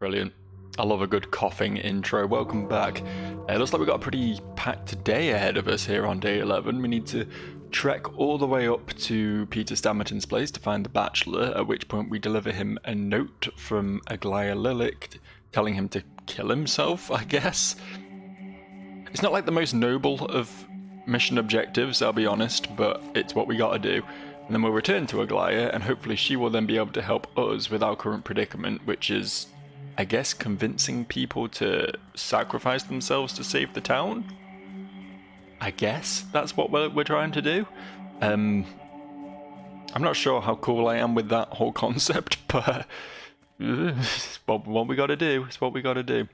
Brilliant. I love a good coughing intro. Welcome back. It looks like we've got a pretty packed day ahead of us here on day 11. We need to trek all the way up to Peter Stammerton's place to find the Bachelor, at which point we deliver him a note from Aglaia Lilik telling him to kill himself, I guess. It's not like the most noble of mission objectives, I'll be honest, but it's what we gotta do. And then we'll return to Aglaia, and hopefully she will then be able to help us with our current predicament, which is, I guess, convincing people to sacrifice themselves to save the town? I guess that's what we're trying to do. I'm not sure how cool I am with that whole concept, but it's what we gotta do. It's what we gotta do.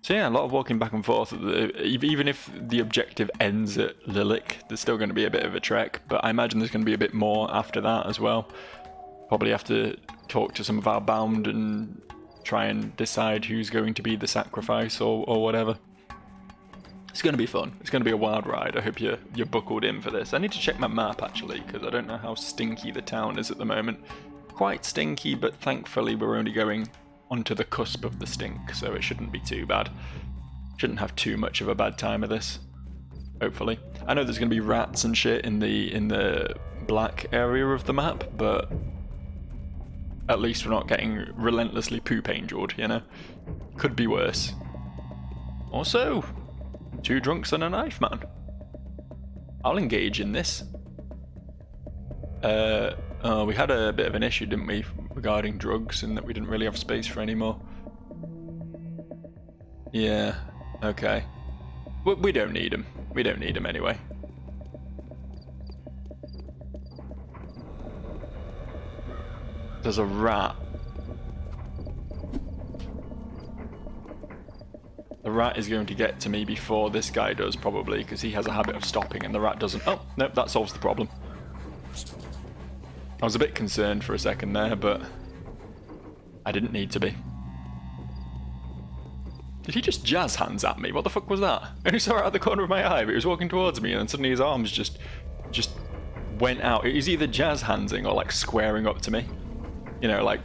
So yeah, a lot of walking back and forth. Even if the objective ends at Lilik, there's still going to be a bit of a trek, but I imagine there's going to be a bit more after that as well. Probably have to talk to some of our bound and try and decide who's going to be the sacrifice or whatever. It's going to be fun. It's going to be a wild ride. I hope you're buckled in for this. I need to check my map actually, because I don't know how stinky the town is at the moment. Quite stinky, but thankfully we're only going onto the cusp of the stink, so it shouldn't be too bad. Shouldn't have too much of a bad time of this, hopefully. I know there's going to be rats and shit in the black area of the map, but at least we're not getting relentlessly poop angeled, you know? Could be worse. Also, 2 drunks and a knife man. I'll engage in this. We had a bit of an issue, didn't we, regarding drugs, and that we didn't really have space for any more. Yeah, okay. We don't need them. We don't need them anyway. There's a rat. The rat is going to get to me before this guy does, probably, because he has a habit of stopping and the rat doesn't. Oh, nope, that solves the problem. I was a bit concerned for a second there, but I didn't need to be. Did he just jazz hands at me? What the fuck was that? I only saw it out of the corner of my eye, but he was walking towards me and then suddenly his arms just went out. He was either jazz handsing or like squaring up to me. You know, like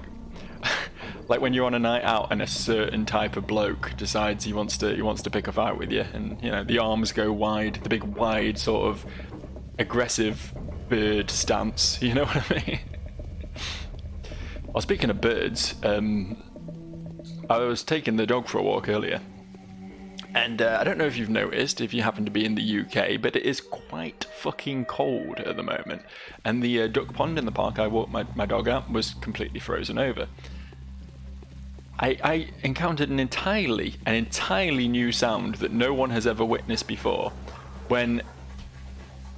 like when you're on a night out and a certain type of bloke decides he wants to pick a fight with you, and you know, the arms go wide, the big wide sort of aggressive bird stance, you know what I mean? Well, speaking of birds, I was taking the dog for a walk earlier, and I don't know if you've noticed, if you happen to be in the UK, but it is quite fucking cold at the moment, and the duck pond in the park I walked my dog at was completely frozen over. I encountered an entirely new sound that no one has ever witnessed before, when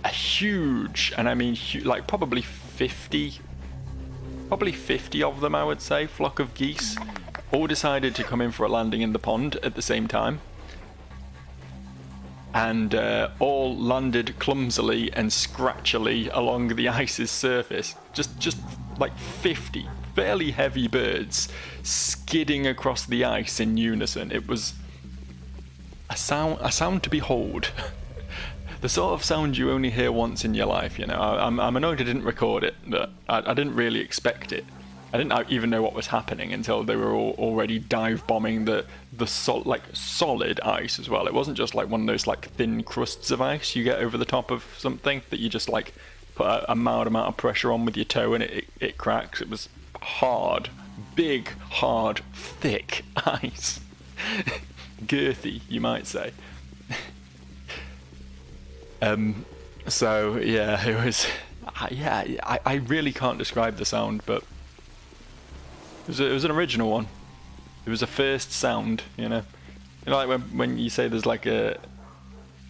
a huge, and I mean like probably 50 of them, I would say, flock of geese all decided to come in for a landing in the pond at the same time, and all landed clumsily and scratchily along the ice's surface. Just like 50 fairly heavy birds skidding across the ice in unison. It was a sound to behold. The sort of sound you only hear once in your life, you know. I'm annoyed I didn't record it, but I didn't really expect it. I didn't even know what was happening until they were all already dive bombing the solid ice as well. It wasn't just like one of those like thin crusts of ice you get over the top of something that you just like put a mild amount of pressure on with your toe and it cracks. It was hard, big, hard, thick ice. Girthy, you might say. So yeah, it was. I really can't describe the sound, but it was an original one. It was a first sound, you know. You know, like when you say there's like a.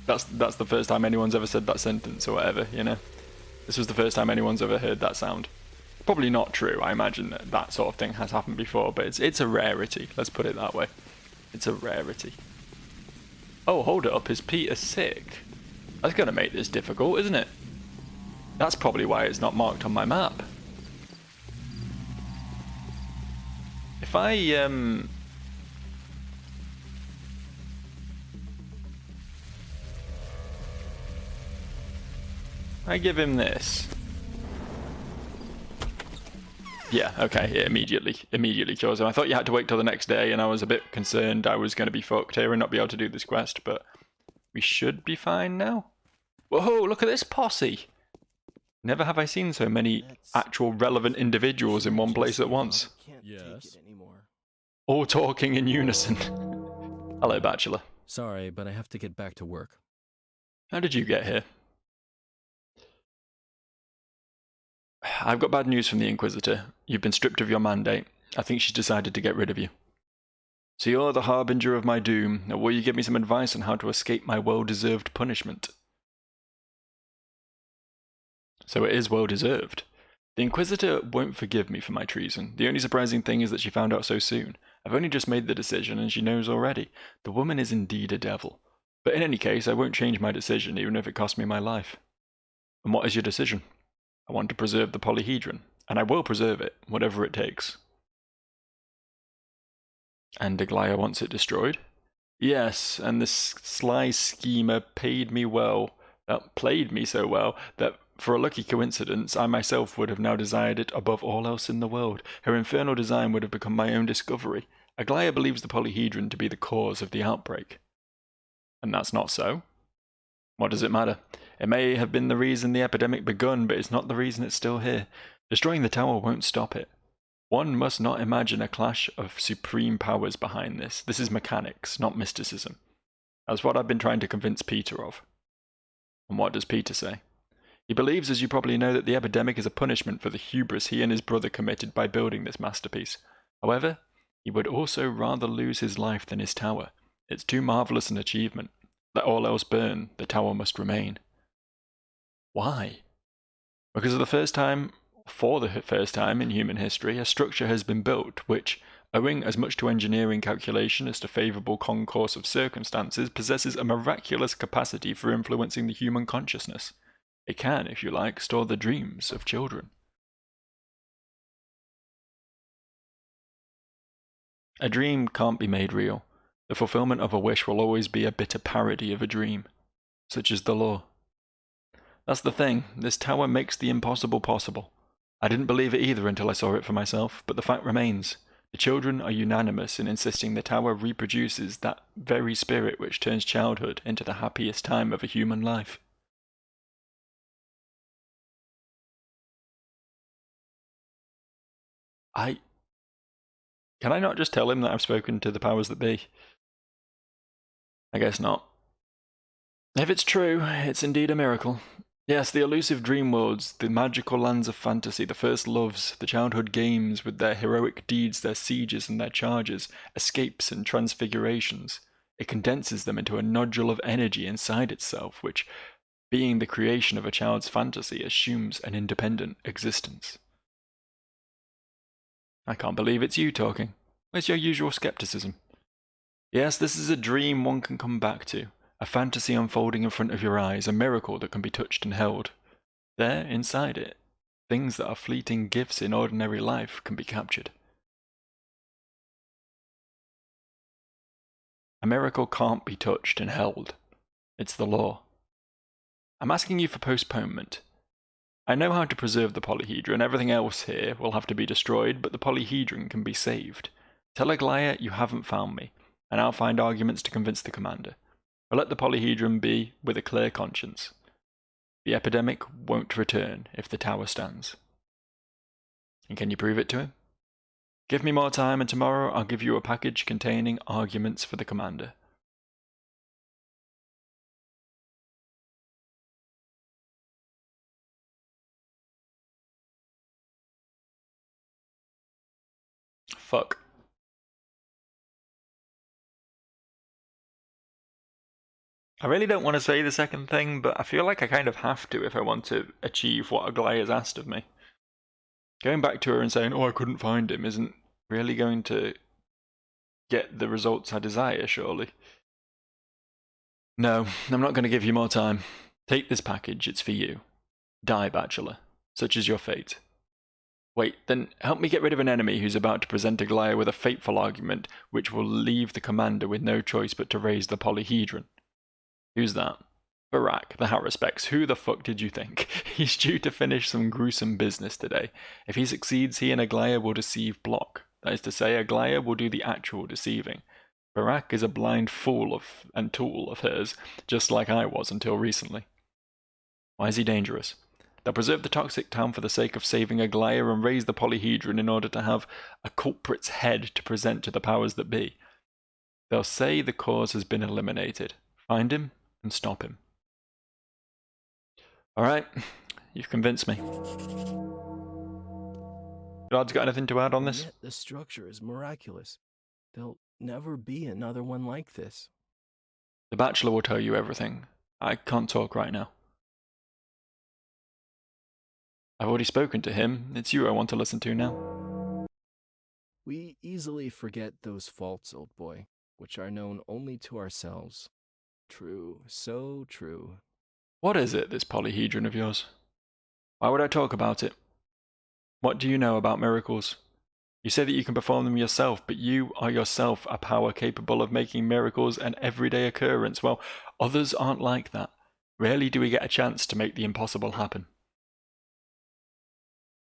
That's the first time anyone's ever said that sentence or whatever, you know. This was the first time anyone's ever heard that sound. Probably not true. I imagine that sort of thing has happened before, but it's a rarity. Let's put it that way. It's a rarity. Oh, hold it up. Is Peter sick? That's going to make this difficult, isn't it? That's probably why it's not marked on my map. If I give him this. Yeah, okay, it immediately cures him. I thought you had to wait till the next day, and I was a bit concerned I was going to be fucked here and not be able to do this quest, but we should be fine now. Whoa, look at this posse! Never have I seen so many actual relevant individuals in one place at once. Yes. All talking in unison. Hello, Bachelor. Sorry, but I have to get back to work. How did you get here? I've got bad news from the Inquisitor. You've been stripped of your mandate. I think she's decided to get rid of you. So you're the harbinger of my doom. Now will you give me some advice on how to escape my well-deserved punishment? So it is well-deserved. The Inquisitor won't forgive me for my treason. The only surprising thing is that she found out so soon. I've only just made the decision and she knows already. The woman is indeed a devil. But in any case, I won't change my decision even if it costs me my life. And what is your decision? I want to preserve the polyhedron, and I will preserve it, whatever it takes. And Aglaya wants it destroyed? Yes, and this sly schemer played me so well, that for a lucky coincidence, I myself would have now desired it above all else in the world. Her infernal design would have become my own discovery. Aglaya believes the polyhedron to be the cause of the outbreak. And that's not so. What does it matter? It may have been the reason the epidemic begun, but it's not the reason it's still here. Destroying the tower won't stop it. One must not imagine a clash of supreme powers behind this. This is mechanics, not mysticism. That's what I've been trying to convince Peter of. And what does Peter say? He believes, as you probably know, that the epidemic is a punishment for the hubris he and his brother committed by building this masterpiece. However, he would also rather lose his life than his tower. It's too marvellous an achievement. Let all else burn, the tower must remain. Why? Because for the first time in human history, a structure has been built which, owing as much to engineering calculation as to favourable concourse of circumstances, possesses a miraculous capacity for influencing the human consciousness. It can, if you like, store the dreams of children. A dream can't be made real. The fulfillment of a wish will always be a bitter parody of a dream. Such is the law. That's the thing, this tower makes the impossible possible. I didn't believe it either until I saw it for myself, but the fact remains. The children are unanimous in insisting the tower reproduces that very spirit which turns childhood into the happiest time of a human life. Can I not just tell him that I've spoken to the powers that be? I guess not. If it's true, it's indeed a miracle. Yes, the elusive dream worlds, the magical lands of fantasy, the first loves, the childhood games with their heroic deeds, their sieges and their charges, escapes and transfigurations. It condenses them into a nodule of energy inside itself, which, being the creation of a child's fantasy, assumes an independent existence. I can't believe it's you talking. Where's your usual skepticism? Yes, this is a dream one can come back to. A fantasy unfolding in front of your eyes, a miracle that can be touched and held. There, inside it, things that are fleeting gifts in ordinary life can be captured. A miracle can't be touched and held. It's the law. I'm asking you for postponement. I know how to preserve the polyhedron. Everything else here will have to be destroyed, but the polyhedron can be saved. Tell Aglaya you haven't found me, and I'll find arguments to convince the commander. But let the polyhedron be with a clear conscience. The epidemic won't return if the tower stands. And can you prove it to him? Give me more time, and tomorrow I'll give you a package containing arguments for the commander. Fuck. I really don't want to say the second thing, but I feel like I kind of have to if I want to achieve what Aglaya's asked of me. Going back to her and saying, oh, I couldn't find him, isn't really going to get the results I desire, surely. No, I'm not going to give you more time. Take this package, it's for you. Die, Bachelor. Such is your fate. Wait, then help me get rid of an enemy who's about to present Aglaya with a fateful argument which will leave the commander with no choice but to raise the polyhedron. Who's that? Barak, the Haruspecs, who the fuck did you think? He's due to finish some gruesome business today. If he succeeds, he and Aglaia will deceive Block. That is to say, Aglaia will do the actual deceiving. Barak is a blind fool and tool of hers, just like I was until recently. Why is he dangerous? They'll preserve the toxic town for the sake of saving Aglaia and raise the polyhedron in order to have a culprit's head to present to the powers that be. They'll say the cause has been eliminated. Find him and stop him. Alright, you've convinced me. God's got anything to add on this? Yet the structure is miraculous. There'll never be another one like this. The Bachelor will tell you everything. I can't talk right now. I've already spoken to him. It's you I want to listen to now. We easily forget those faults, old boy, which are known only to ourselves. True, so true. What is it, this polyhedron of yours? Why would I talk about it? What do you know about miracles? You say that you can perform them yourself, but you are yourself a power capable of making miracles an everyday occurrence. Well, others aren't like that. Rarely do we get a chance to make the impossible happen.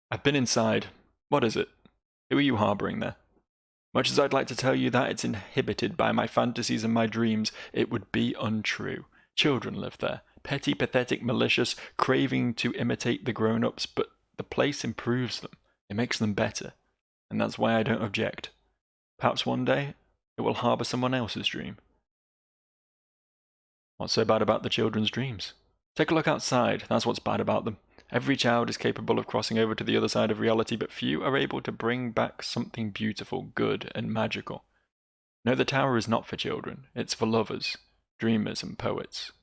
I've been inside. What is it? Who are you harboring there? Much as I'd like to tell you that it's inhibited by my fantasies and my dreams, it would be untrue. Children live there. Petty, pathetic, malicious, craving to imitate the grown-ups, but the place improves them. It makes them better. And that's why I don't object. Perhaps one day, it will harbour someone else's dream. What's so bad about the children's dreams? Take a look outside. That's what's bad about them. Every child is capable of crossing over to the other side of reality, but few are able to bring back something beautiful, good, and magical. No, the tower is not for children. It's for lovers, dreamers, and poets.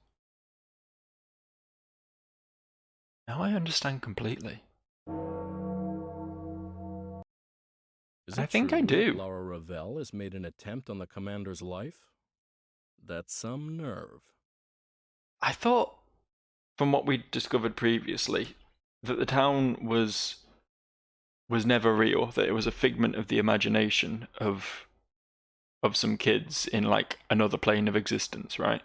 Now I understand completely. Is I it think true I do. that Laura Ravel has made an attempt on the commander's life? That's some nerve. I thought, from what we discovered previously, that the town was never real, that it was a figment of the imagination of some kids in like another plane of existence, right?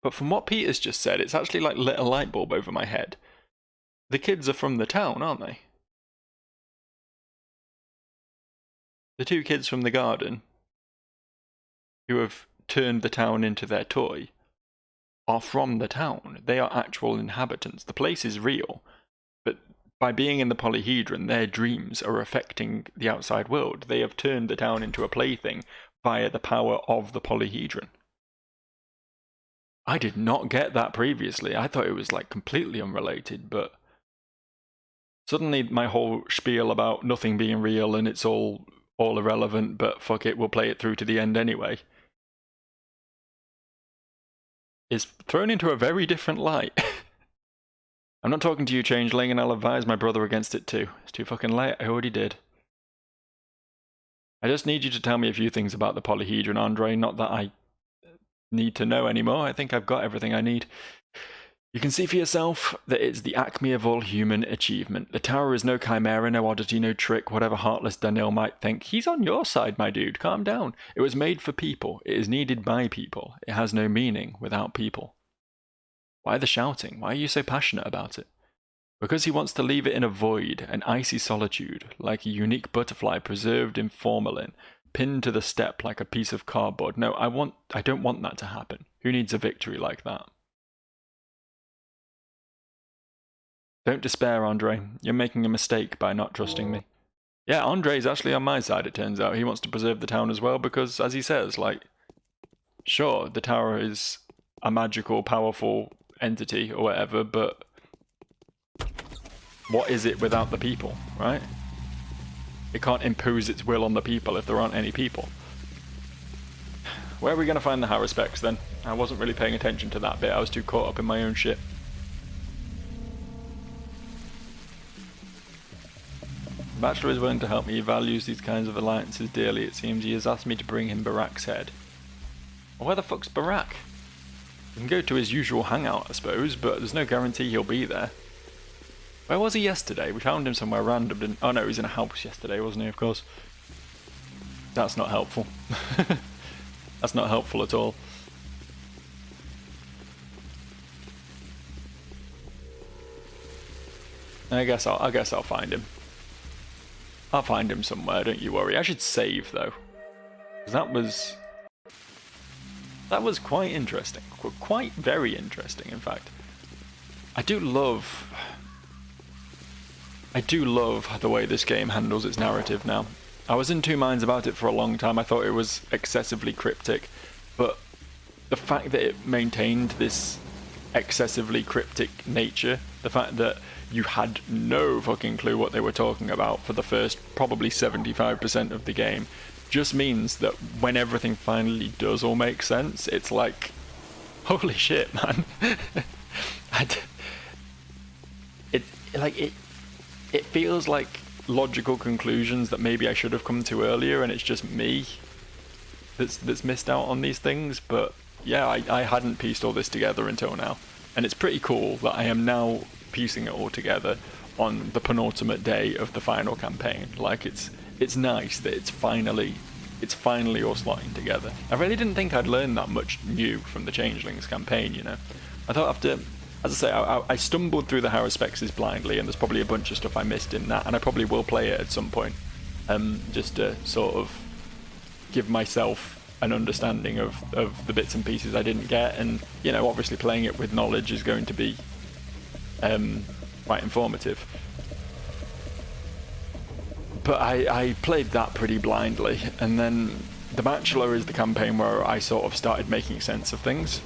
But from what Peter's just said, it's actually like lit a light bulb over my head. The kids are from the town, aren't they? The two kids from the garden who have turned the town into their toy are from the town. They are actual inhabitants. The place is real, but by being in the polyhedron, their dreams are affecting the outside world. They have turned the town into a plaything via the power of the polyhedron. I did not get that previously. I thought it was like completely unrelated, but suddenly my whole spiel about nothing being real and it's all irrelevant, but fuck it, we'll play it through to the end anyway, is thrown into a very different light. I'm not talking to you, Changeling, and I'll advise my brother against it too. It's too fucking late, I already did. I just need you to tell me a few things about the polyhedron, Andre, not that I need to know anymore. I think I've got everything I need. You can see for yourself that it's the acme of all human achievement. The tower is no chimera, no oddity, no trick, whatever heartless Daniel might think. He's on your side, my dude. Calm down. It was made for people. It is needed by people. It has no meaning without people. Why the shouting? Why are you so passionate about it? Because he wants to leave it in a void, an icy solitude, like a unique butterfly preserved in formalin, pinned to the step like a piece of cardboard. No, I don't want that to happen. Who needs a victory like that? Don't despair, Andre. You're making a mistake by not trusting me. Yeah, Andre's actually on my side, it turns out. He wants to preserve the town as well because, as he says, like, sure, the tower is a magical, powerful entity or whatever, but what is it without the people, right? It can't impose its will on the people if there aren't any people. Where are we going to find the Haruspecs then? I wasn't really paying attention to that bit. I was too caught up in my own shit. The Bachelor is willing to help me. He values these kinds of alliances dearly. It seems he has asked me to bring him Barak's head. Well, where the fuck's Barak? We can go to his usual hangout, I suppose, but there's no guarantee he'll be there. Where was he yesterday? We found him somewhere random, didn't... Oh no, he was in a house yesterday, wasn't he, of course? That's not helpful. That's not helpful at all. I guess I'll find him. I'll find him somewhere, don't you worry. I should save, though. 'Cause that was quite interesting. Quite very interesting, in fact. I do love the way this game handles its narrative now. I was in two minds about it for a long time. I thought it was excessively cryptic, but the fact that it maintained this excessively cryptic nature, the fact that you had no fucking clue what they were talking about for the first probably 75% of the game, just means that when everything finally does all make sense, it's like, holy shit, man. It feels like logical conclusions that maybe I should have come to earlier, and it's just me that's missed out on these things. But yeah, I hadn't pieced all this together until now, and it's pretty cool that I am now piecing it all together on the penultimate day of the final campaign. Like, it's nice that it's finally all slotting together. I really didn't think I'd learn that much new from the Changelings campaign, you know. I thought after, as I say, I stumbled through the Haruspex blindly, and there's probably a bunch of stuff I missed in that, and I probably will play it at some point, just to sort of give myself an understanding of the bits and pieces I didn't get, and, you know, obviously playing it with knowledge is going to be quite informative. But I played that pretty blindly, and then The Bachelor is the campaign where I sort of started making sense of things.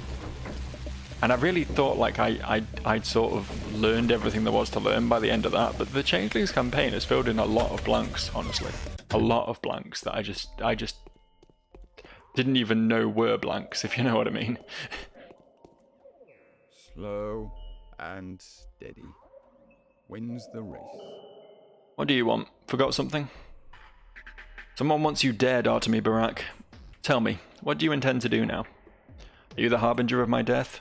And I really thought like I'd sort of learned everything there was to learn by the end of that, but the Changelings campaign has filled in a lot of blanks, honestly. A lot of blanks that I just didn't even know were blanks, if you know what I mean. Slow and steady wins the race. What do you want? Forgot something? Someone wants you dead, Artemi Barak. Tell me, what do you intend to do now? Are you the harbinger of my death?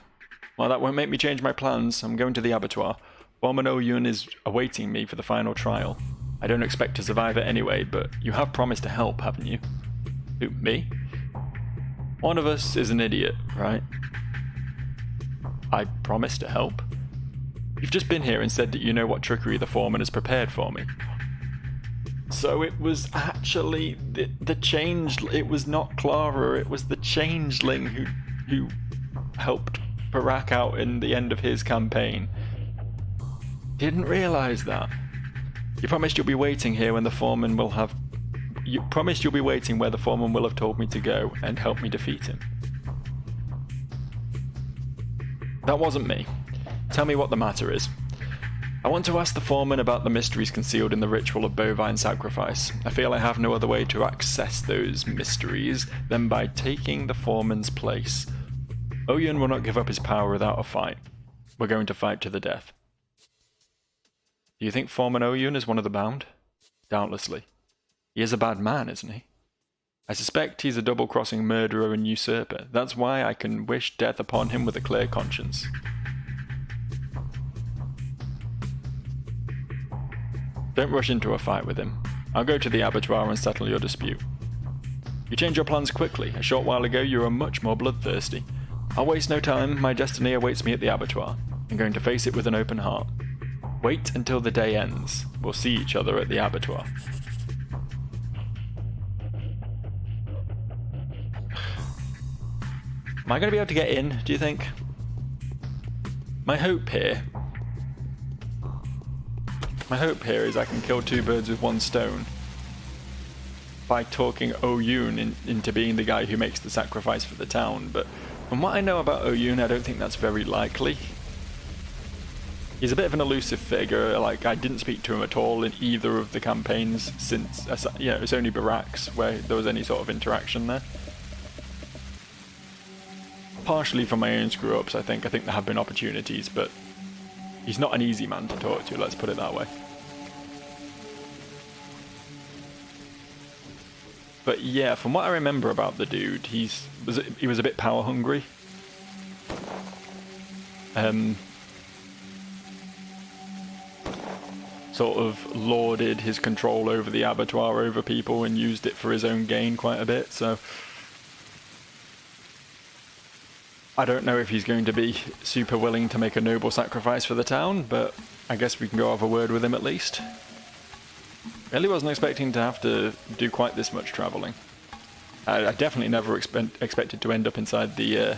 Well, that won't make me change my plans. I'm going to the abattoir. Foreman Oyun is awaiting me for the final trial. I don't expect to survive it anyway, but you have promised to help, haven't you? Who, me? One of us is an idiot, right? I promised to help? You've just been here and said that you know what trickery the foreman has prepared for me. So it was actually the change. It was not Clara. It was the Changeling who helped Barak out in the end of his campaign. Didn't realize that. You promised you'll be waiting here when the foreman will have. You promised you'll be waiting where the foreman will have told me to go and help me defeat him. That wasn't me. Tell me what the matter is. I want to ask the foreman about the mysteries concealed in the ritual of bovine sacrifice. I feel I have no other way to access those mysteries than by taking the foreman's place. Oyun will not give up his power without a fight. We're going to fight to the death. Do you think Foreman Oyun is one of the bound? Doubtlessly. He is a bad man, isn't he? I suspect he's a double-crossing murderer and usurper. That's why I can wish death upon him with a clear conscience. Don't rush into a fight with him. I'll go to the abattoir and settle your dispute. You changed your plans quickly. A short while ago you were much more bloodthirsty. I'll waste no time. My destiny awaits me at the abattoir. I'm going to face it with an open heart. Wait until the day ends. We'll see each other at the abattoir. Am I going to be able to get in, do you think? My hope here is I can kill two birds with one stone by talking Oyun into being the guy who makes the sacrifice for the town, but from what I know about Oyun, I don't think that's very likely. He's a bit of an elusive figure. Like, I didn't speak to him at all in either of the campaigns since, you know, it was only Barak's where there was any sort of interaction there. Partially from my own screw-ups, I think. I think there have been opportunities, but he's not an easy man to talk to, let's put it that way. But yeah, from what I remember about the dude, he was a bit power hungry. Sort of lorded his control over the abattoir over people and used it for his own gain quite a bit, so I don't know if he's going to be super willing to make a noble sacrifice for the town, but I guess we can go have a word with him at least. Really wasn't expecting to have to do quite this much travelling. I definitely never expected to end up inside the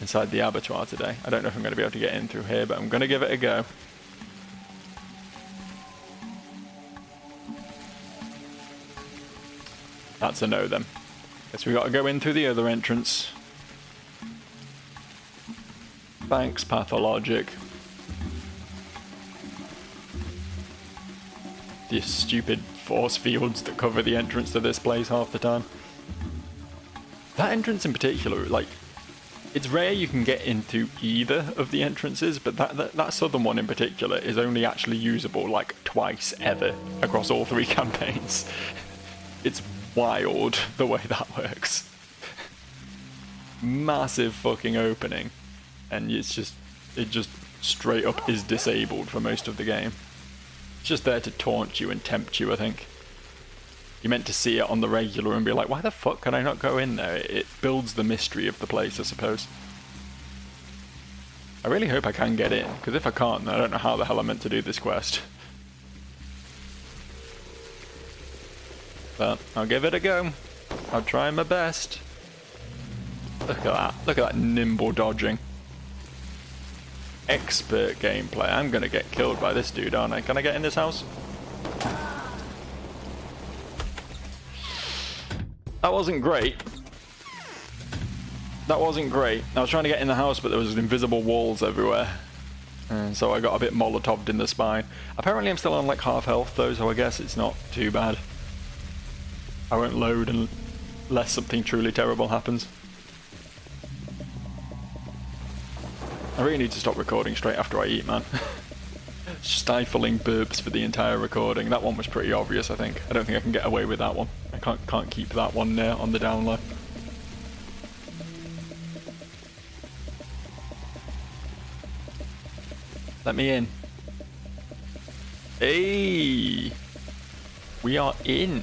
abattoir today. I don't know if I'm going to be able to get in through here, but I'm going to give it a go. That's a no then. Guess we got to go in through the other entrance. Thanks, Pathologic. These stupid force fields that cover the entrance to this place half the time. That entrance in particular, like, it's rare you can get into either of the entrances, but that southern one in particular is only actually usable like twice ever across all 3 campaigns. It's wild the way that works. Massive fucking opening, and it just straight up is disabled for most of the game. It's just there to taunt you and tempt you, I think. You're meant to see it on the regular and be like, why the fuck can I not go in there? It builds the mystery of the place, I suppose. I really hope I can get in, because if I can't, then I don't know how the hell I'm meant to do this quest. But I'll give it a go. I'll try my best. Look at that. Look at that nimble dodging. Expert gameplay. I'm gonna get killed by this dude, aren't I? Can I get in this house? That wasn't great. That wasn't great. I was trying to get in the house, but there was invisible walls everywhere. And so I got a bit Molotov'd in the spine. Apparently I'm still on like half health though, so I guess it's not too bad. I won't load unless something truly terrible happens. I really need to stop recording straight after I eat, man. Stifling burps for the entire recording. That one was pretty obvious, I think. I don't think I can get away with that one. I can't keep that one on the down low. Let me in. Hey! We are in.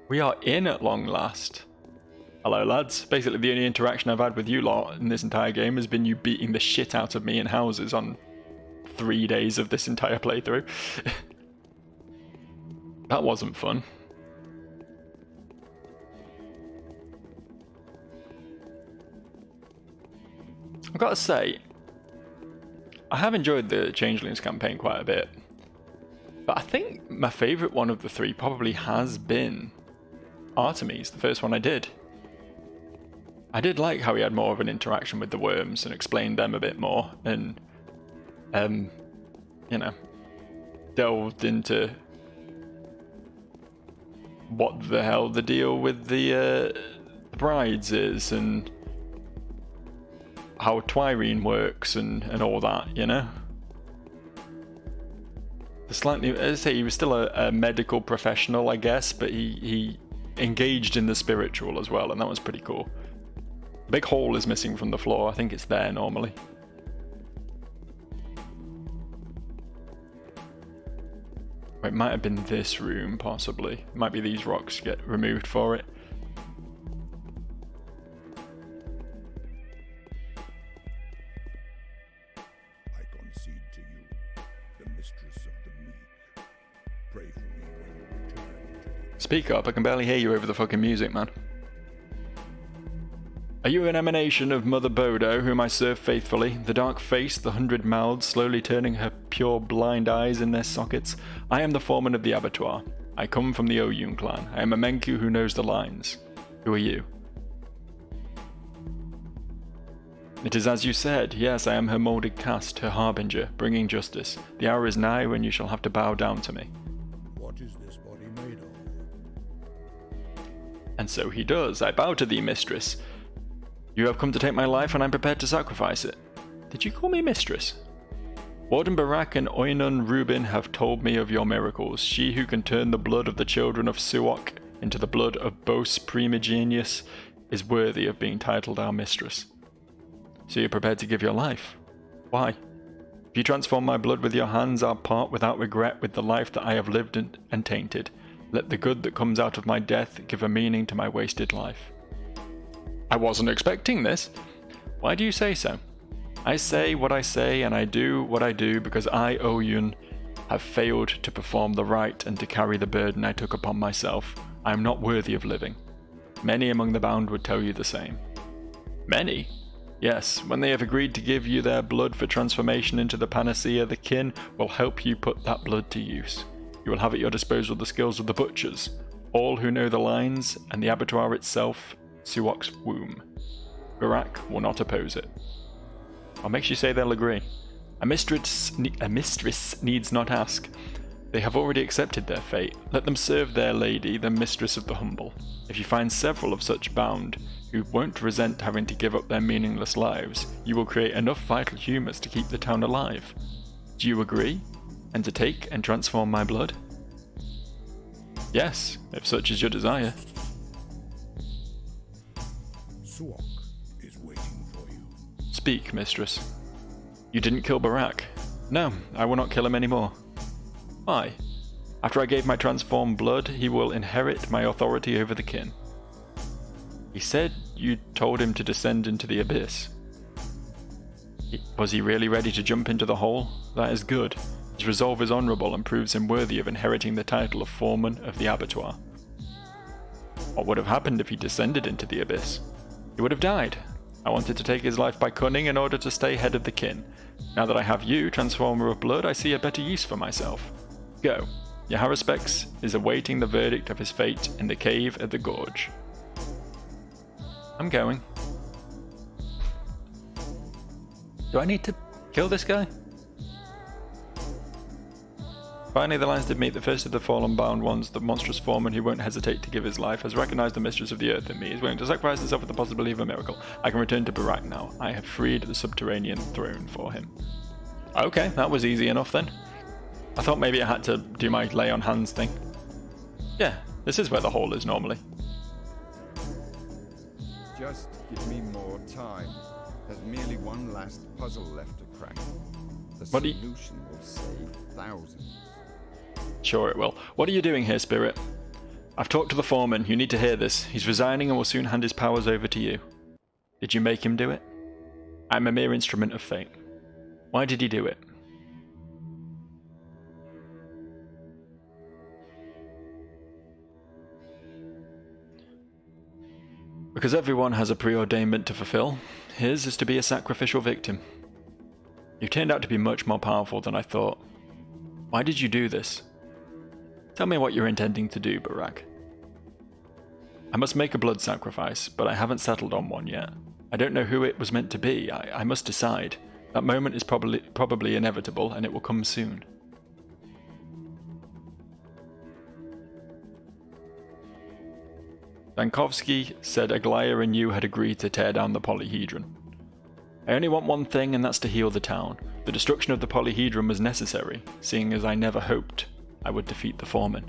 We are in at long last. Hello, lads. Basically, the only interaction I've had with you lot in this entire game has been you beating the shit out of me in houses on 3 days of this entire playthrough. That wasn't fun. I've got to say, I have enjoyed the Changelings campaign quite a bit. But I think my favourite one of the 3 probably has been Artemis, the first one I did. I did like how he had more of an interaction with the worms and explained them a bit more, and you know, delved into what the hell the deal with the brides is, and how Twirene works, and all that, you know. Slightly, as I say, he was still a medical professional, I guess, but he engaged in the spiritual as well, and that was pretty cool. A big hole is missing from the floor. I think it's there normally. It might have been this room, possibly. It might be these rocks get removed for it. I concede to you, the mistress of the mead. Pray for me when you return to the... Speak up, I can barely hear you over the fucking music, man. Are you an emanation of Mother Bodo, whom I serve faithfully, the dark face, the 100 mouths, slowly turning her pure blind eyes in their sockets? I am the foreman of the abattoir. I come from the Oyun clan. I am a Menku who knows the lines. Who are you? It is as you said. Yes, I am her moulded cast, her harbinger, bringing justice. The hour is nigh when you shall have to bow down to me. What is this body made of? And so he does. I bow to thee, mistress. You have come to take my life, and I'm prepared to sacrifice it. Did you call me mistress? Warden Barak and Oinun Rubin have told me of your miracles. She who can turn the blood of the children of Suok into the blood of Bos Primigenius is worthy of being titled our mistress. So you're prepared to give your life? Why? If you transform my blood with your hands, I'll part without regret with the life that I have lived and tainted. Let the good that comes out of my death give a meaning to my wasted life. I wasn't expecting this. Why do you say so? I say what I say and I do what I do because I, Oyun, have failed to perform the right and to carry the burden I took upon myself. I am not worthy of living. Many among the bound would tell you the same. Many? Yes, when they have agreed to give you their blood for transformation into the panacea, the kin will help you put that blood to use. You will have at your disposal the skills of the butchers, all who know the lines, and the abattoir itself, Suok's womb. Barak will not oppose it. What makes you say they'll agree? A mistress needs not ask. They have already accepted their fate. Let them serve their lady, the mistress of the humble. If you find several of such bound, who won't resent having to give up their meaningless lives, you will create enough vital humours to keep the town alive. Do you agree? And to take and transform my blood? Yes, if such is your desire. Suok is waiting for you. Speak, mistress. You didn't kill Barak. No, I will not kill him anymore. Why? After I gave my transformed blood, he will inherit my authority over the kin. He said you told him to descend into the abyss. Was he really ready to jump into the hole? That is good. His resolve is honourable and proves him worthy of inheriting the title of foreman of the abattoir. What would have happened if he descended into the abyss? He would have died. I wanted to take his life by cunning in order to stay head of the kin. Now that I have you, transformer of blood, I see a better use for myself. Go. Yaharaspex is awaiting the verdict of his fate in the cave at the gorge. I'm going. Do I need to kill this guy? Finally, the lines did meet. The first of the fallen bound ones, the monstrous foreman who won't hesitate to give his life, has recognized the mistress of the earth in me, is willing to sacrifice himself with the possibility of a miracle. I can return to Barak now. I have freed the subterranean throne for him. Okay, that was easy enough then. I thought maybe I had to do my lay on hands thing. Yeah, this is where the hole is normally. Just give me more time. There's merely one last puzzle left to crack. The solution will save thousands. Sure it will. What are you doing here, Spirit? I've talked to the foreman. You need to hear this. He's resigning and will soon hand his powers over to you. Did you make him do it? I'm a mere instrument of fate. Why did he do it? Because everyone has a preordainment to fulfill. His is to be a sacrificial victim. You turned out to be much more powerful than I thought. Why did you do this? Tell me what you're intending to do, Barak. I must make a blood sacrifice, but I haven't settled on one yet. I don't know who it was meant to be. I must decide. That moment is probably inevitable, and it will come soon. Dankovsky said Aglaya and you had agreed to tear down the polyhedron. I only want one thing, and that's to heal the town. The destruction of the polyhedron was necessary, seeing as I never hoped I would defeat the foreman.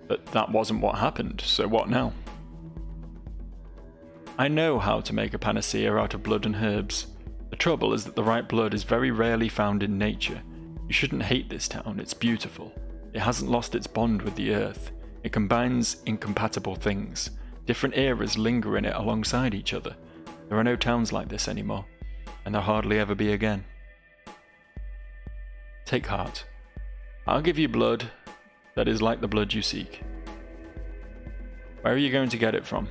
But that wasn't what happened, so what now? I know how to make a panacea out of blood and herbs. The trouble is that the right blood is very rarely found in nature. You shouldn't hate this town, it's beautiful. It hasn't lost its bond with the earth. It combines incompatible things. Different eras linger in it alongside each other. There are no towns like this anymore, and there'll hardly ever be again. Take heart. I'll give you blood that is like the blood you seek. Where are you going to get it from?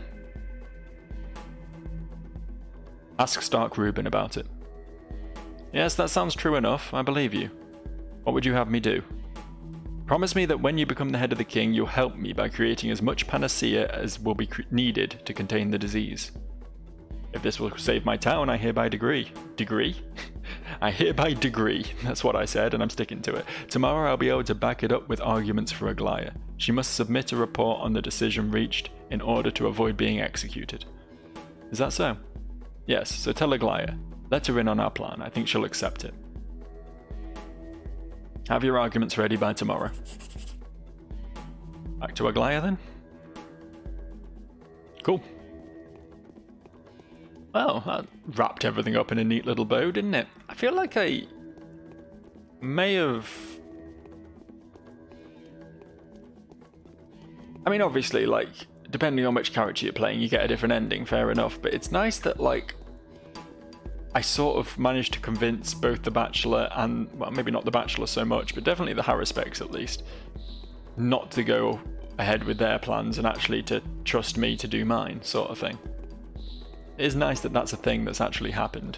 Ask Stark Reuben about it. Yes, that sounds true enough. I believe you. What would you have me do? Promise me that when you become the head of the king, you'll help me by creating as much panacea as will be needed to contain the disease. If this will save my town, I hereby degree. Degree? I hereby degree. That's what I said, and I'm sticking to it. Tomorrow I'll be able to back it up with arguments for Aglaya. She must submit a report on the decision reached in order to avoid being executed. Is that so? Yes, so tell Aglaya. Let her in on our plan. I think she'll accept it. Have your arguments ready by tomorrow. Back to Aglaya then? Cool. Well, that wrapped everything up in a neat little bow, didn't it? I feel like I may have... I mean, obviously, like, depending on which character you're playing, you get a different ending, fair enough. But it's nice that, like, I sort of managed to convince both the Bachelor and, well, maybe not the Bachelor so much, but definitely the Harrispecs at least, not to go ahead with their plans and actually to trust me to do mine, sort of thing. It is nice that that's a thing that's actually happened.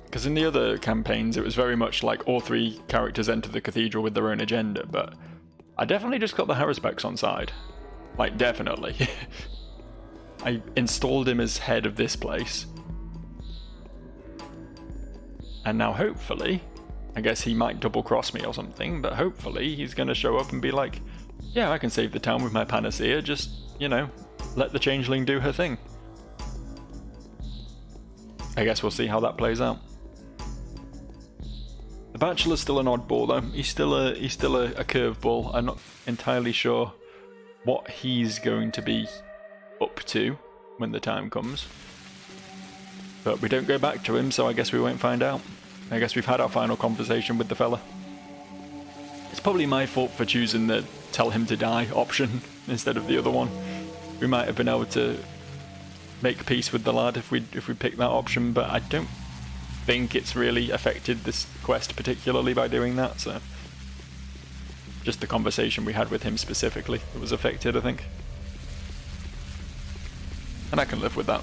Because in the other campaigns, it was very much like all three characters enter the cathedral with their own agenda, but I definitely just got the Harrispecs on side. Like, definitely. I installed him as head of this place. And now hopefully, I guess he might double cross me or something, but hopefully he's going to show up and be like, yeah, I can save the town with my panacea, just, you know, let the Changeling do her thing. I guess we'll see how that plays out. The Bachelor's still an oddball though. He's still a curveball. I'm not entirely sure what he's going to be up to when the time comes. But we don't go back to him, so I guess we won't find out. I guess we've had our final conversation with the fella. It's probably my fault for choosing the tell him to die option instead of the other one. We might have been able to make peace with the lad if we picked that option, but I don't think it's really affected this quest particularly by doing that, so just the conversation we had with him specifically that was affected, I think. And I can live with that.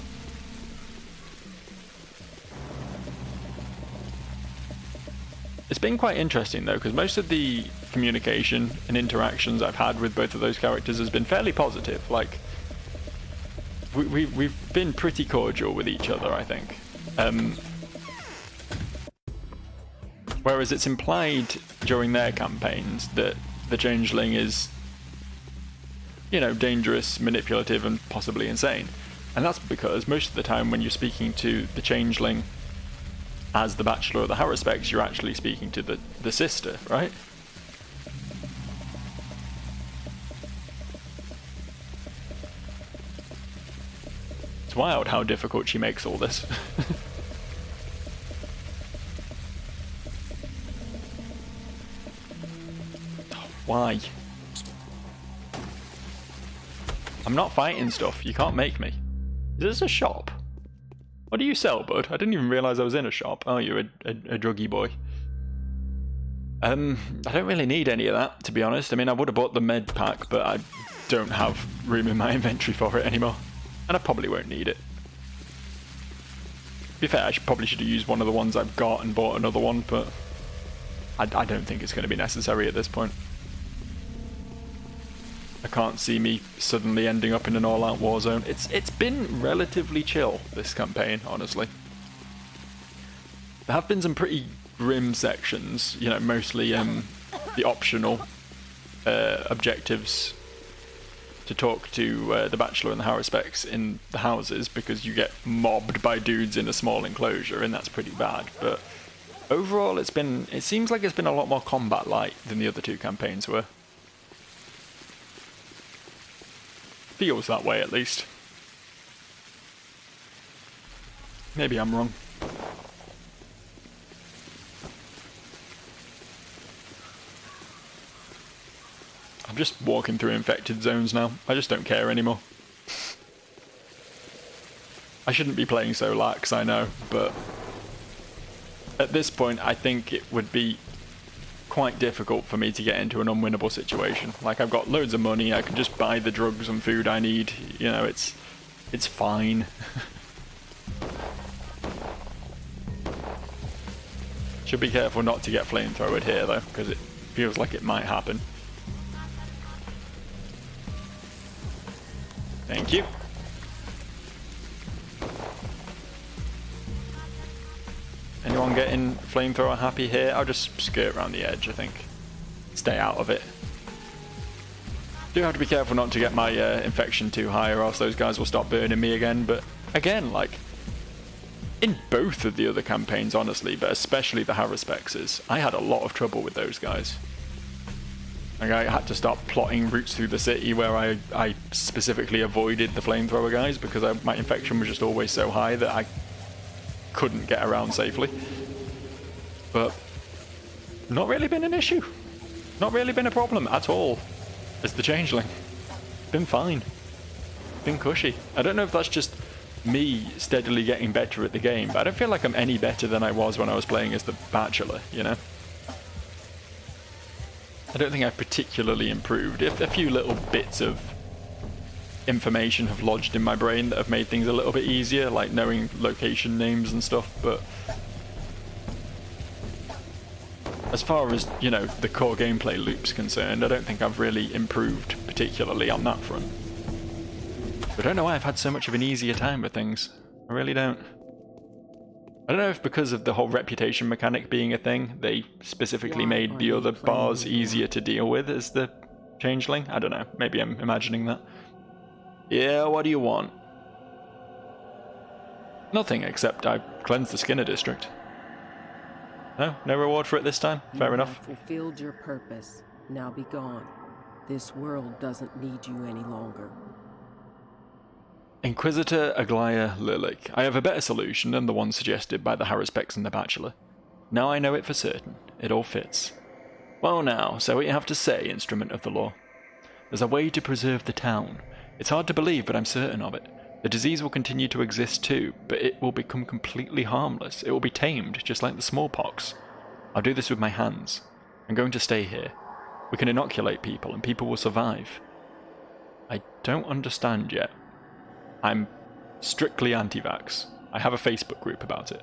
It's been quite interesting though, because most of the communication and interactions I've had with both of those characters has been fairly positive. Like, we've been pretty cordial with each other, I think. Whereas it's implied during their campaigns that the Changeling is, you know, dangerous, manipulative, and possibly insane. And that's because most of the time when you're speaking to the Changeling as the Bachelor or the Harrispecs, you're actually speaking to the sister, right? It's wild how difficult she makes all this. Why? I'm not fighting stuff. You can't make me. Is this a shop? What do you sell, bud? I didn't even realise I was in a shop. Oh, you're a druggy boy. I don't really need any of that, to be honest. I mean, I would have bought the med pack, but I don't have room in my inventory for it anymore. And I probably won't need it. To be fair, I probably should have used one of the ones I've got and bought another one, but I don't think it's going to be necessary at this point. I can't see me suddenly ending up in an all-out war zone. It's been relatively chill, this campaign, honestly. There have been some pretty grim sections, you know, mostly the optional objectives to talk to the Bachelor and the Harrispecs in the houses, because you get mobbed by dudes in a small enclosure, and that's pretty bad. But overall, it seems like it's been a lot more combat-light than the other two campaigns were. Feels that way, at least. Maybe I'm wrong. I'm just walking through infected zones now. I just don't care anymore. I shouldn't be playing so lax, I know, but at this point I think it would be quite difficult for me to get into an unwinnable situation. Like, I've got loads of money, I can just buy the drugs and food I need, you know, it's fine. Should be careful not to get flamethrowered here though, because it feels like it might happen. Thank you. Anyone getting flamethrower happy here? I'll just skirt around the edge, I think. Stay out of it. Do have to be careful not to get my infection too high, or else those guys will stop burning me again. But again, like, in both of the other campaigns, honestly, but especially the Harrispexes, I had a lot of trouble with those guys. Like, I had to start plotting routes through the city where I specifically avoided the flamethrower guys, because my infection was just always so high that I couldn't get around safely. But not really been an issue. Not really been a problem at all as the Changeling. Been fine. Been cushy. I don't know if that's just me steadily getting better at the game, but I don't feel like I'm any better than I was when I was playing as the Bachelor, you know? I don't think I've particularly improved. If a few little bits of information have lodged in my brain that have made things a little bit easier, like knowing location names and stuff, but as far as, you know, the core gameplay loop's concerned, I don't think I've really improved particularly on that front. But I don't know why I've had so much of an easier time with things. I really don't. I don't know if because of the whole reputation mechanic being a thing, they specifically made the other bars easier to deal with as the Changeling. I don't know. Maybe I'm imagining that. Yeah, what do you want? Nothing, except I cleansed the Skinner district. No? No reward for it this time? Fair enough. You have fulfilled your purpose. Now be gone. This world doesn't need you any longer. Inquisitor Aglaya Lilik. I have a better solution than the one suggested by the Harrispecks and the Bachelor. Now I know it for certain. It all fits. Well now, say what you have to say, Instrument of the Law. There's a way to preserve the town. It's hard to believe, but I'm certain of it. The disease will continue to exist too, but it will become completely harmless. It will be tamed, just like the smallpox. I'll do this with my hands. I'm going to stay here. We can inoculate people, and people will survive. I don't understand yet. I'm strictly anti-vax. I have a Facebook group about it.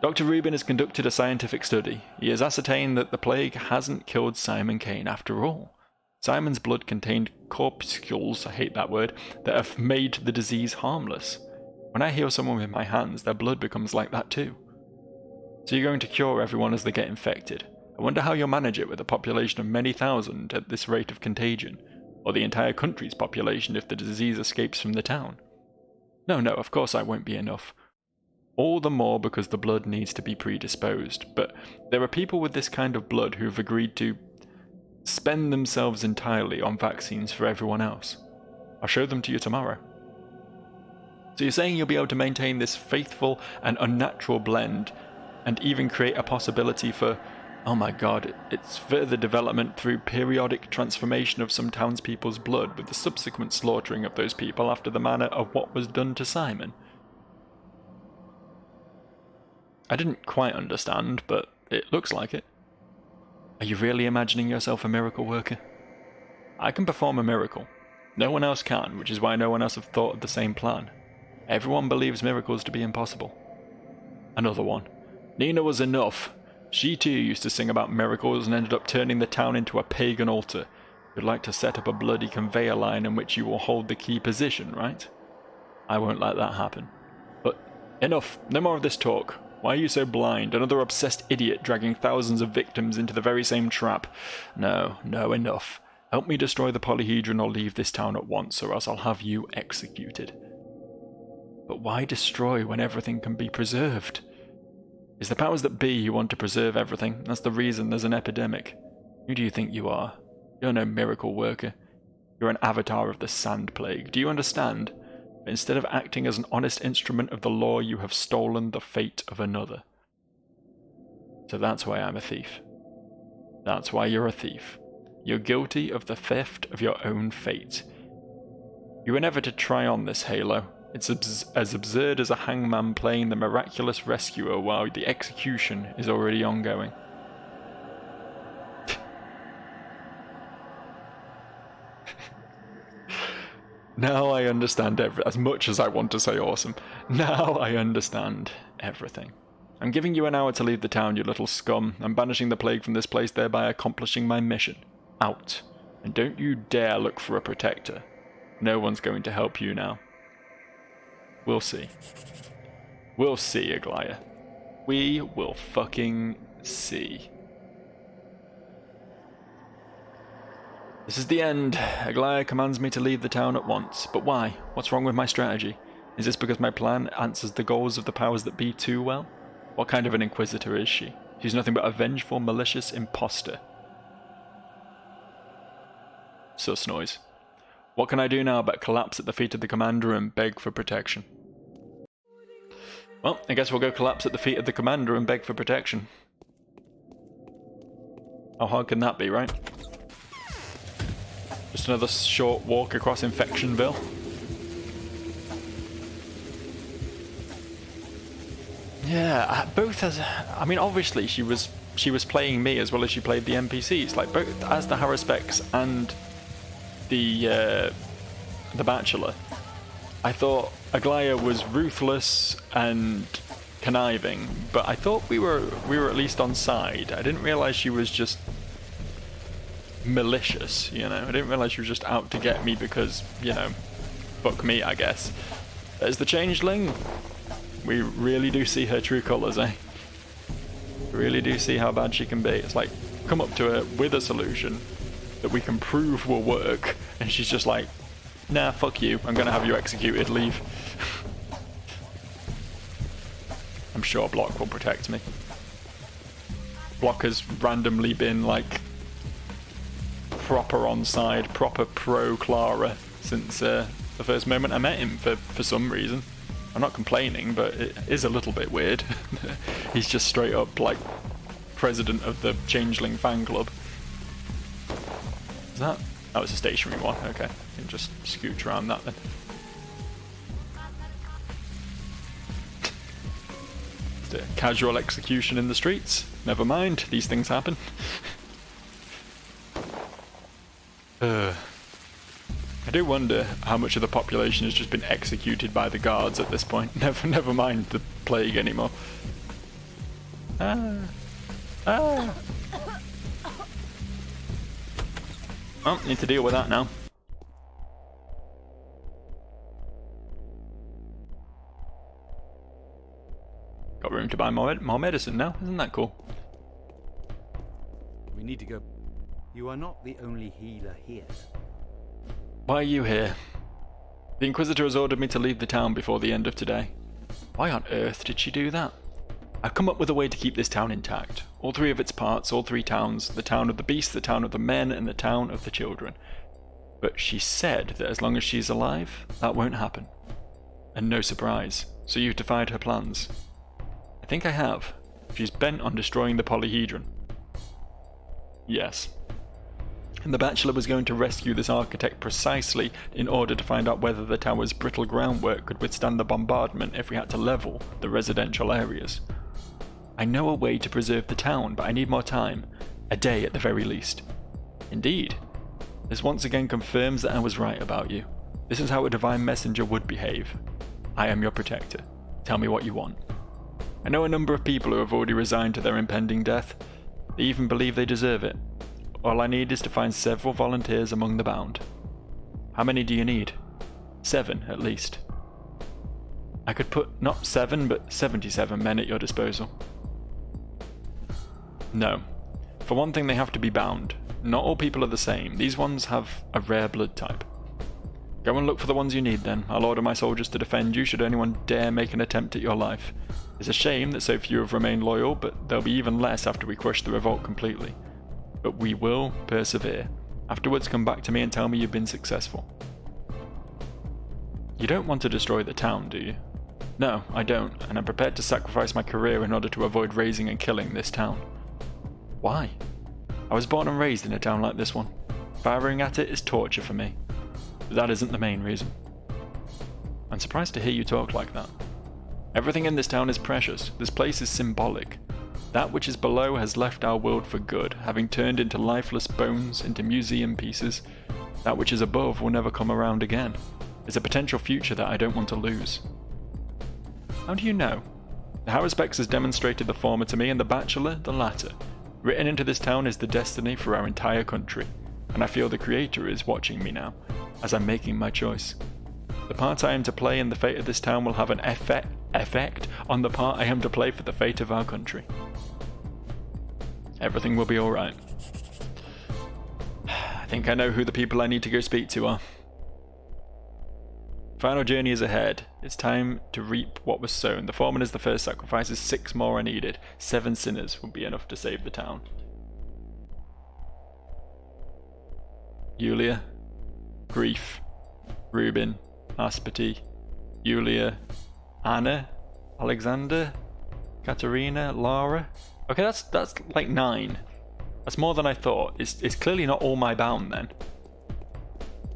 Dr. Rubin has conducted a scientific study. He has ascertained that the plague hasn't killed Simon Kane after all. Simon's blood contained corpuscles, I hate that word, that have made the disease harmless. When I heal someone with my hands, their blood becomes like that too. So you're going to cure everyone as they get infected. I wonder how you'll manage it with a population of many thousand at this rate of contagion, or the entire country's population if the disease escapes from the town. No, of course I won't be enough. All the more because the blood needs to be predisposed, but there are people with this kind of blood who've agreed to spend themselves entirely on vaccines for everyone else. I'll show them to you tomorrow. So you're saying you'll be able to maintain this faithful and unnatural blend, and even create a possibility for, oh my god, it's further development through periodic transformation of some townspeople's blood with the subsequent slaughtering of those people after the manner of what was done to Simon. I didn't quite understand, but it looks like it. Are you really imagining yourself a miracle worker? I can perform a miracle. No one else can, which is why no one else have thought of the same plan. Everyone believes miracles to be impossible. Another one. Nina was enough. She too used to sing about miracles and ended up turning the town into a pagan altar. You'd like to set up a bloody conveyor line in which you will hold the key position, right? I won't let that happen. But enough. No more of this talk. Why are you so blind? Another obsessed idiot dragging thousands of victims into the very same trap. No, enough. Help me destroy the polyhedron or leave this town at once, or else I'll have you executed. But why destroy when everything can be preserved? It's the powers that be who want to preserve everything. That's the reason there's an epidemic. Who do you think you are? You're no miracle worker. You're an avatar of the Sand Plague. Do you understand? But instead of acting as an honest instrument of the law, you have stolen the fate of another. So that's why I'm a thief. That's why you're a thief. You're guilty of the theft of your own fate. You were never to try on this halo. It's as absurd as a hangman playing the miraculous rescuer while the execution is already ongoing. Now I understand as much as I want to say awesome. Now I understand everything. I'm giving you an hour to leave the town, you little scum. I'm banishing the plague from this place, thereby accomplishing my mission. Out. And don't you dare look for a protector. No one's going to help you now. We'll see. We'll see, Aglaya. We will fucking see. This is the end. Aglaya commands me to leave the town at once. But why? What's wrong with my strategy? Is this because my plan answers the goals of the powers that be too well? What kind of an inquisitor is she? She's nothing but a vengeful, malicious imposter. Sus noise. What can I do now but collapse at the feet of the commander and beg for protection? Well, I guess we'll go collapse at the feet of the commander and beg for protection. How hard can that be, right? Just another short walk across Infectionville. Yeah, both as... I mean, obviously she was playing me as well as she played the NPCs. Like, both as the Haruspex and the Bachelor. I thought Aglaya was ruthless and conniving, but I thought we were at least on side. I didn't realize she was just malicious, you know. I didn't realize she was just out to get me because, you know, fuck me, I guess. As the Changeling, we really do see her true colours, eh? Really do see how bad she can be. It's like, come up to her with a solution that we can prove will work, and she's just like, nah, fuck you, I'm gonna have you executed, leave. I'm sure Block will protect me. Block has randomly been like proper on side, proper pro Clara since the first moment I met him for some reason. I'm not complaining, but it is a little bit weird. He's just straight up like president of the Changeling fan club. Is that? That was a stationary one, okay. You can just scooch around that then. Just a casual execution in the streets. Never mind, these things happen. I do wonder how much of the population has just been executed by the guards at this point. Never mind the plague anymore. Well, need to deal with that now. Got room to buy more medicine now, isn't that cool? We need to go. You are not the only healer here. Why are you here? The Inquisitor has ordered me to leave the town before the end of today. Why on earth did she do that? I've come up with a way to keep this town intact. All three of its parts, all three towns, the town of the beasts, the town of the men, and the town of the children. But she said that as long as she's alive, that won't happen. And no surprise, so you've defied her plans. I think I have. She's bent on destroying the polyhedron. Yes. And the Bachelor was going to rescue this architect precisely in order to find out whether the tower's brittle groundwork could withstand the bombardment if we had to level the residential areas. I know a way to preserve the town, but I need more time. A day at the very least. Indeed. This once again confirms that I was right about you. This is how a divine messenger would behave. I am your protector. Tell me what you want. I know a number of people who have already resigned to their impending death. They even believe they deserve it. All I need is to find several volunteers among the bound. How many do you need? 7, at least. I could put not 7, but 77 men at your disposal. No. For one thing, they have to be bound. Not all people are the same. These ones have a rare blood type. Go and look for the ones you need then. I'll order my soldiers to defend you should anyone dare make an attempt at your life. It's a shame that so few have remained loyal, but there'll be even less after we crush the revolt completely. But we will persevere. Afterwards, come back to me and tell me you've been successful. You don't want to destroy the town, do you? No, I don't, and I'm prepared to sacrifice my career in order to avoid raising and killing this town. Why? I was born and raised in a town like this one. Firing at it is torture for me. But that isn't the main reason. I'm surprised to hear you talk like that. Everything in this town is precious. This place is symbolic. That which is below has left our world for good, having turned into lifeless bones, into museum pieces. That which is above will never come around again. It's a potential future that I don't want to lose. How do you know? The Haruspex has demonstrated the former to me, and the Bachelor the latter. Written into this town is the destiny for our entire country, and I feel the Creator is watching me now, as I'm making my choice. The part I am to play in the fate of this town will have an effect on the part I am to play for the fate of our country. Everything will be alright. I think I know who the people I need to go speak to are. Final journey is ahead. It's time to reap what was sown. The foreman is the first sacrifices. 6 more are needed. 7 sinners will be enough to save the town. Yulia, Grief, Rubin, Aspati, Yulia, Anna, Alexander, Katerina, Lara. Okay, that's like 9. That's more than I thought. It's clearly not all my bound then.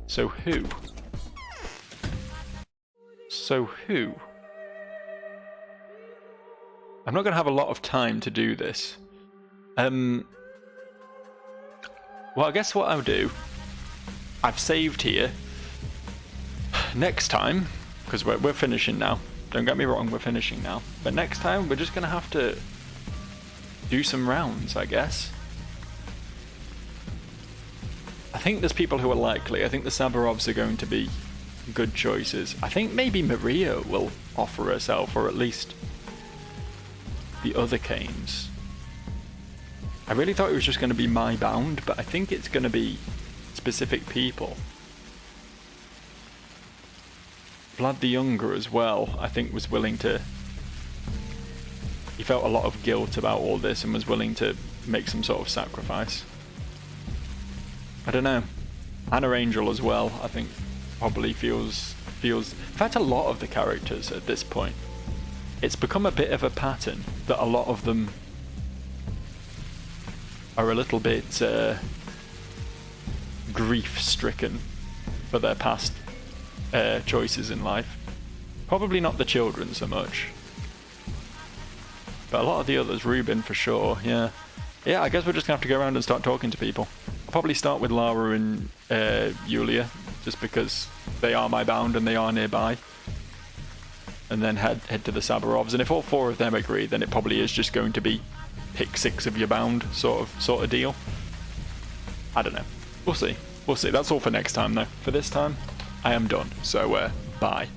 So who? So who? I'm not going to have a lot of time to do this. Well, I guess what I'll do... I've saved here. Next time, because we're finishing now. Don't get me wrong, we're finishing now. But next time, we're just going to have to do some rounds, I guess. I think there's people who are likely. I think the Sabarovs are going to be good choices. I think maybe Maria will offer herself, or at least the other Canes. I really thought it was just going to be my bound, but I think it's going to be specific people. Vlad the Younger as well, I think was willing to... He felt a lot of guilt about all this and was willing to make some sort of sacrifice. I don't know. Anna Angel as well, I think, probably feels... In fact, a lot of the characters at this point, it's become a bit of a pattern that a lot of them are a little bit grief-stricken for their past choices in life. Probably not the children so much, but a lot of the others. Ruben for sure. Yeah, I guess we're just gonna have to go around and start talking to people. I'll probably start with Lara and Yulia, just because they are my bound and they are nearby, and then head to the Sabarovs. And if all four of them agree, then it probably is just going to be pick 6 of your bound sort of deal. I don't know. We'll see. That's all for next time though. For this time, I am done. So bye.